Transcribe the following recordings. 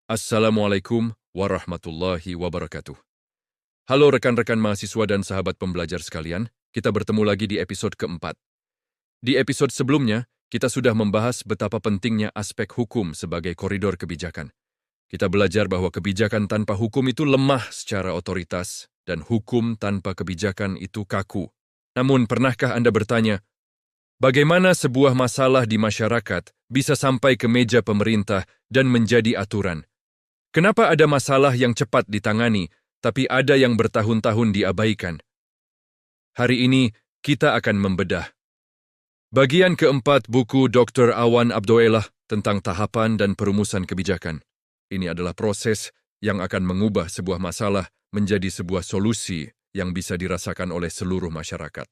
Assalamualaikum warahmatullahi wabarakatuh. Halo rekan-rekan mahasiswa dan sahabat pembelajar sekalian, kita bertemu lagi di episode keempat. Di episode sebelumnya, kita sudah membahas betapa pentingnya aspek hukum sebagai koridor kebijakan. Kita belajar bahwa kebijakan tanpa hukum itu lemah secara otoritas, dan hukum tanpa kebijakan itu kaku. Namun, pernahkah Anda bertanya, bagaimana sebuah masalah di masyarakat bisa sampai ke meja pemerintah dan menjadi aturan? Kenapa ada masalah yang cepat ditangani, tapi ada yang bertahun-tahun diabaikan? Hari ini, kita akan membedah. Bagian keempat buku Dr. Awan Abdoelah tentang tahapan dan perumusan kebijakan. Ini adalah proses yang akan mengubah sebuah masalah menjadi sebuah solusi yang bisa dirasakan oleh seluruh masyarakat.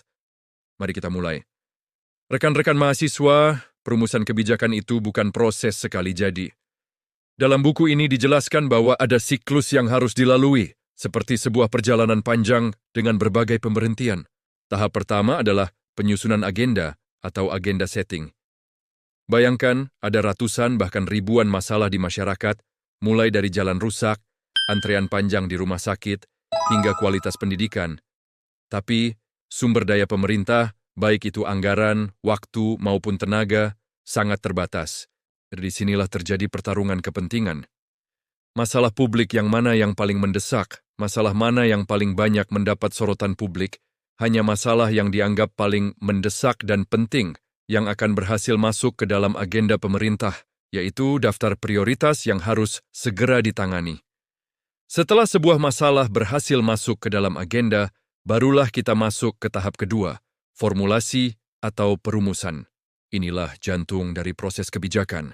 Mari kita mulai. Rekan-rekan mahasiswa, perumusan kebijakan itu bukan proses sekali jadi. Dalam buku ini dijelaskan bahwa ada siklus yang harus dilalui, seperti sebuah perjalanan panjang dengan berbagai pemberhentian. Tahap pertama adalah penyusunan agenda atau agenda setting. Bayangkan ada ratusan bahkan ribuan masalah di masyarakat, mulai dari jalan rusak, antrean panjang di rumah sakit, hingga kualitas pendidikan. Tapi sumber daya pemerintah, baik itu anggaran, waktu, maupun tenaga, sangat terbatas. Dari sinilah terjadi pertarungan kepentingan. Masalah publik yang mana yang paling mendesak, masalah mana yang paling banyak mendapat sorotan publik, hanya masalah yang dianggap paling mendesak dan penting yang akan berhasil masuk ke dalam agenda pemerintah, yaitu daftar prioritas yang harus segera ditangani. Setelah sebuah masalah berhasil masuk ke dalam agenda, barulah kita masuk ke tahap kedua, formulasi atau perumusan. Inilah jantung dari proses kebijakan.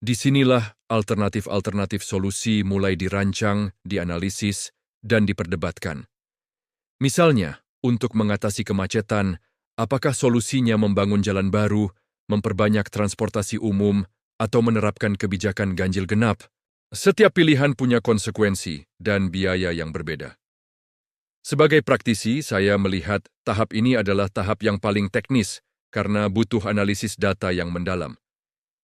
Disinilah alternatif-alternatif solusi mulai dirancang, dianalisis, dan diperdebatkan. Misalnya, untuk mengatasi kemacetan, apakah solusinya membangun jalan baru, memperbanyak transportasi umum, atau menerapkan kebijakan ganjil genap? Setiap pilihan punya konsekuensi dan biaya yang berbeda. Sebagai praktisi, saya melihat tahap ini adalah tahap yang paling teknis, karena butuh analisis data yang mendalam.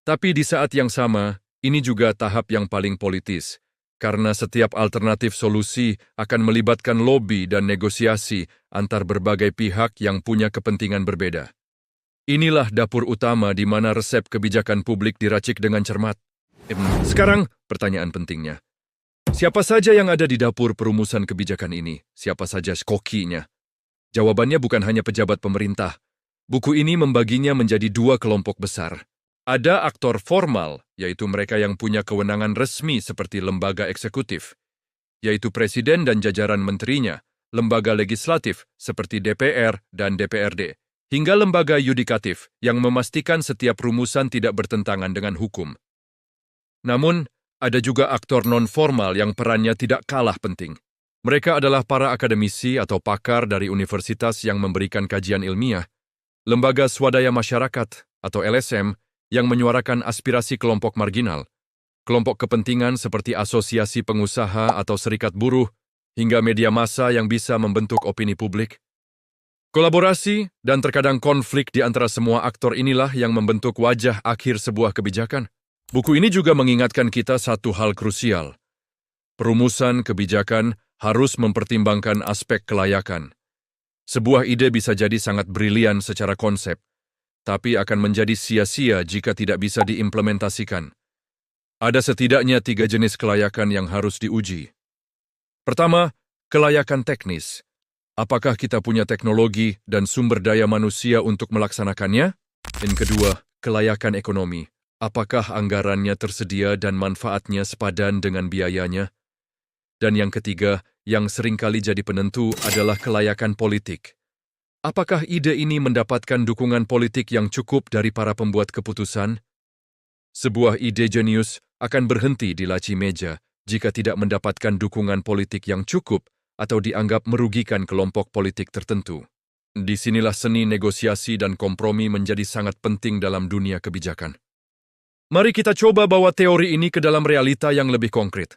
Tapi di saat yang sama, ini juga tahap yang paling politis, karena setiap alternatif solusi akan melibatkan lobi dan negosiasi antar berbagai pihak yang punya kepentingan berbeda. Inilah dapur utama di mana resep kebijakan publik diracik dengan cermat. Sekarang, pertanyaan pentingnya. Siapa saja yang ada di dapur perumusan kebijakan ini? Siapa saja kokinya? Jawabannya bukan hanya pejabat pemerintah. Buku ini membaginya menjadi dua kelompok besar. Ada aktor formal, yaitu mereka yang punya kewenangan resmi seperti lembaga eksekutif, yaitu presiden dan jajaran menterinya, lembaga legislatif seperti DPR dan DPRD, hingga lembaga yudikatif yang memastikan setiap rumusan tidak bertentangan dengan hukum. Namun, ada juga aktor non-formal yang perannya tidak kalah penting. Mereka adalah para akademisi atau pakar dari universitas yang memberikan kajian ilmiah, lembaga swadaya masyarakat atau LSM yang menyuarakan aspirasi kelompok marginal, kelompok kepentingan seperti asosiasi pengusaha atau serikat buruh, hingga media massa yang bisa membentuk opini publik. Kolaborasi dan terkadang konflik di antara semua aktor inilah yang membentuk wajah akhir sebuah kebijakan. Buku ini juga mengingatkan kita satu hal krusial. Perumusan kebijakan harus mempertimbangkan aspek kelayakan. Sebuah ide bisa jadi sangat brilian secara konsep, tapi akan menjadi sia-sia jika tidak bisa diimplementasikan. Ada setidaknya 3 jenis kelayakan yang harus diuji. Pertama, kelayakan teknis. Apakah kita punya teknologi dan sumber daya manusia untuk melaksanakannya? Yang kedua, kelayakan ekonomi. Apakah anggarannya tersedia dan manfaatnya sepadan dengan biayanya? Dan yang ketiga, yang seringkali jadi penentu adalah kelayakan politik. Apakah ide ini mendapatkan dukungan politik yang cukup dari para pembuat keputusan? Sebuah ide jenius akan berhenti di laci meja jika tidak mendapatkan dukungan politik yang cukup atau dianggap merugikan kelompok politik tertentu. Disinilah seni negosiasi dan kompromi menjadi sangat penting dalam dunia kebijakan. Mari kita coba bawa teori ini ke dalam realita yang lebih konkret.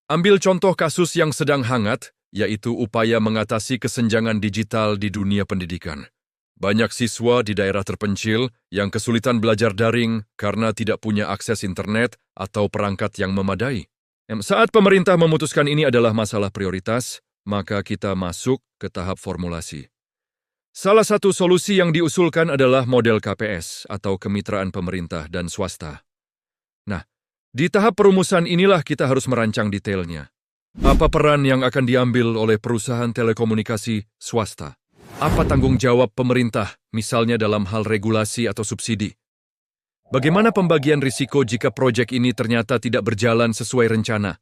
Ambil contoh kasus yang sedang hangat, yaitu upaya mengatasi kesenjangan digital di dunia pendidikan. Banyak siswa di daerah terpencil yang kesulitan belajar daring karena tidak punya akses internet atau perangkat yang memadai. Saat pemerintah memutuskan ini adalah masalah prioritas, maka kita masuk ke tahap formulasi. Salah satu solusi yang diusulkan adalah model KPS atau kemitraan pemerintah dan swasta. Nah, di tahap perumusan inilah kita harus merancang detailnya. Apa peran yang akan diambil oleh perusahaan telekomunikasi swasta? Apa tanggung jawab pemerintah, misalnya dalam hal regulasi atau subsidi? Bagaimana pembagian risiko jika proyek ini ternyata tidak berjalan sesuai rencana?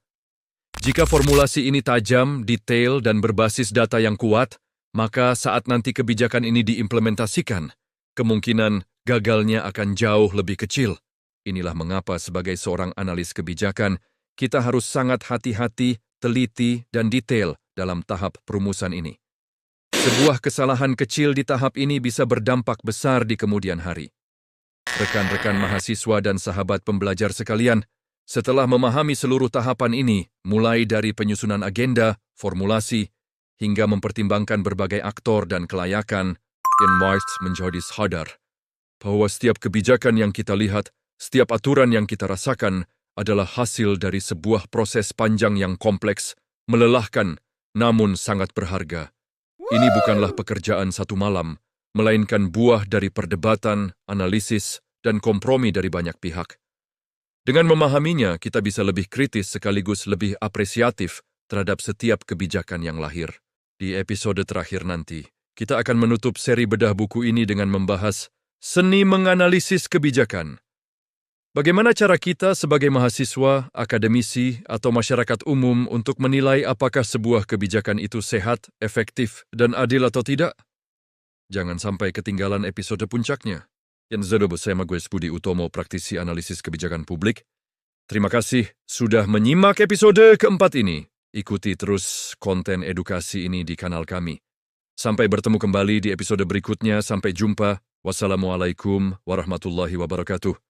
Jika formulasi ini tajam, detail, dan berbasis data yang kuat, maka saat nanti kebijakan ini diimplementasikan, kemungkinan gagalnya akan jauh lebih kecil. Inilah mengapa sebagai seorang analis kebijakan, kita harus sangat hati-hati, teliti, dan detail dalam tahap perumusan ini. Sebuah kesalahan kecil di tahap ini bisa berdampak besar di kemudian hari. Rekan-rekan mahasiswa dan sahabat pembelajar sekalian, setelah memahami seluruh tahapan ini, mulai dari penyusunan agenda, formulasi, hingga mempertimbangkan berbagai aktor dan kelayakan, Invites menjadi sadar bahwa setiap kebijakan yang kita lihat, setiap aturan yang kita rasakan adalah hasil dari sebuah proses panjang yang kompleks, melelahkan, namun sangat berharga. Ini bukanlah pekerjaan satu malam, melainkan buah dari perdebatan, analisis, dan kompromi dari banyak pihak. Dengan memahaminya, kita bisa lebih kritis sekaligus lebih apresiatif terhadap setiap kebijakan yang lahir. Di episode terakhir nanti, kita akan menutup seri bedah buku ini dengan membahas seni menganalisis kebijakan. Bagaimana cara kita sebagai mahasiswa, akademisi, atau masyarakat umum untuk menilai apakah sebuah kebijakan itu sehat, efektif, dan adil atau tidak? Jangan sampai ketinggalan episode puncaknya. Yang sudah bersama gue Budi Utomo, praktisi analisis kebijakan publik. Terima kasih sudah menyimak episode keempat ini. Ikuti terus konten edukasi ini di kanal kami. Sampai bertemu kembali di episode berikutnya. Sampai jumpa. Wassalamualaikum warahmatullahi wabarakatuh.